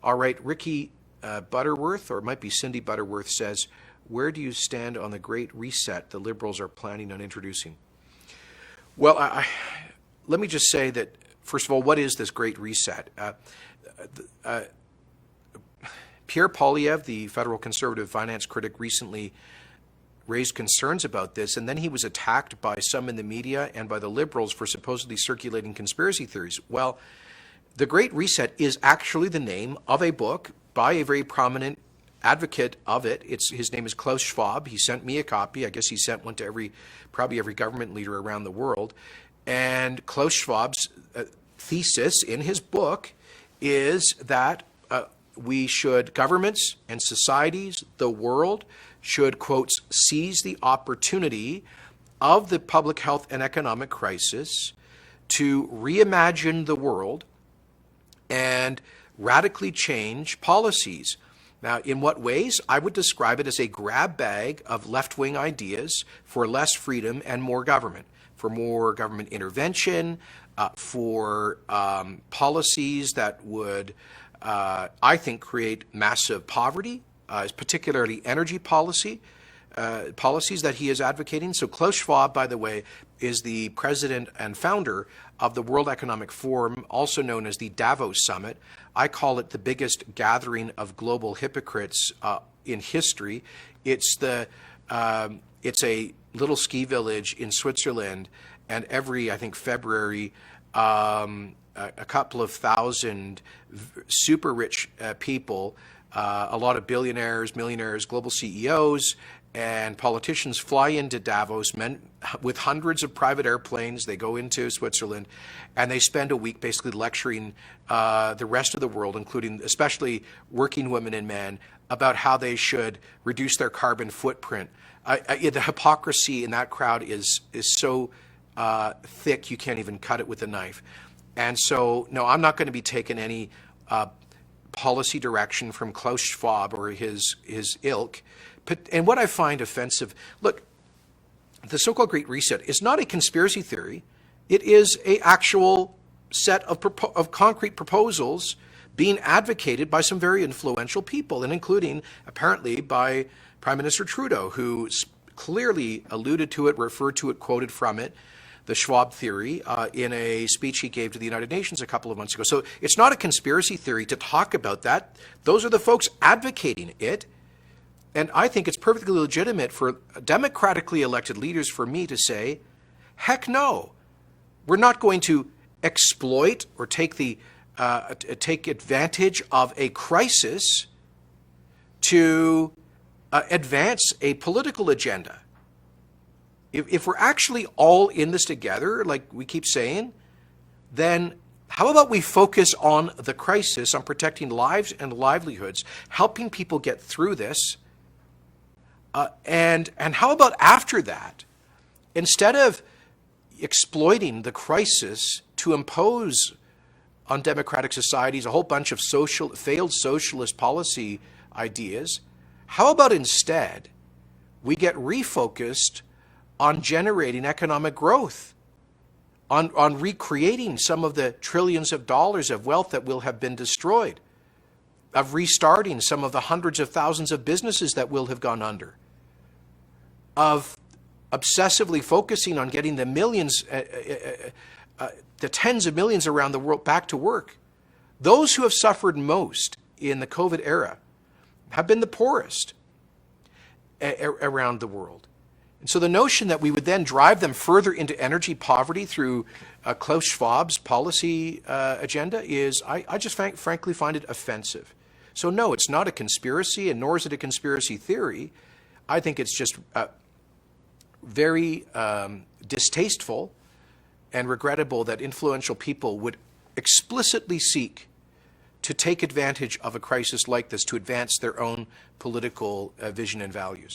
All right, Ricky Butterworth, or it might be Cindy Butterworth, says, where do you stand on the Great Reset the Liberals are planning on introducing? Well, let me just say that, first of all, what is this Great Reset? Pierre Poilievre, the federal conservative finance critic, recently raised concerns about this, and then he was attacked by some in the media and by the Liberals for supposedly circulating conspiracy theories. Well, the Great Reset is actually the name of a book by a very prominent advocate of it. His name is Klays Schwab. He sent me a copy. I guess he sent one to probably every government leader around the world. And Klays Schwab's thesis in his book is that governments and societies, the world, should, quotes, seize the opportunity of the public health and economic crisis to reimagine the world and radically change policies. Now, in what ways? I would describe it as a grab bag of left-wing ideas for less freedom and more government, for more government intervention, for policies that would, I think, create massive poverty, particularly energy policies that he is advocating. So Klays Schwab, by the way, is the president and founder of the World Economic Forum, also known as the Davos Summit. I call it the biggest gathering of global hypocrites in history. It's a little ski village in Switzerland, and every, I think, February, a couple of thousand super rich people, a lot of billionaires, millionaires, global CEOs, and politicians fly into Davos, men with hundreds of private airplanes. They go into Switzerland, and they spend a week basically lecturing the rest of the world, including especially working women and men, about how they should reduce their carbon footprint. The hypocrisy in that crowd is so thick you can't even cut it with a knife. And so, no, I'm not going to be taking any policy direction from Klays Schwab or his ilk. And what I find offensive, look, the so-called Great Reset is not a conspiracy theory. It is an actual set of concrete proposals being advocated by some very influential people, and including, apparently, by Prime Minister Trudeau, who clearly alluded to it, referred to it, quoted from it, the Schwab theory, in a speech he gave to the United Nations a couple of months ago. So it's not a conspiracy theory to talk about that. Those are the folks advocating it. And I think it's perfectly legitimate for democratically elected leaders, for me to say, heck no, we're not going to exploit or take advantage of a crisis to advance a political agenda. If we're actually all in this together, like we keep saying, then how about we focus on the crisis, on protecting lives and livelihoods, helping people get through this, and how about after that, instead of exploiting the crisis to impose on democratic societies a whole bunch of failed socialist policy ideas, how about instead we get refocused on generating economic growth, on recreating some of the trillions of dollars of wealth that will have been destroyed, of restarting some of the hundreds of thousands of businesses that will have gone under, of obsessively focusing on getting the millions, the tens of millions around the world back to work. Those who have suffered most in the COVID era have been the poorest around the world. And so the notion that we would then drive them further into energy poverty through Klays Schwab's policy agenda is, I just frankly find it offensive. So no, it's not a conspiracy, and nor is it a conspiracy theory. I think it's just very distasteful and regrettable that influential people would explicitly seek to take advantage of a crisis like this to advance their own political vision and values.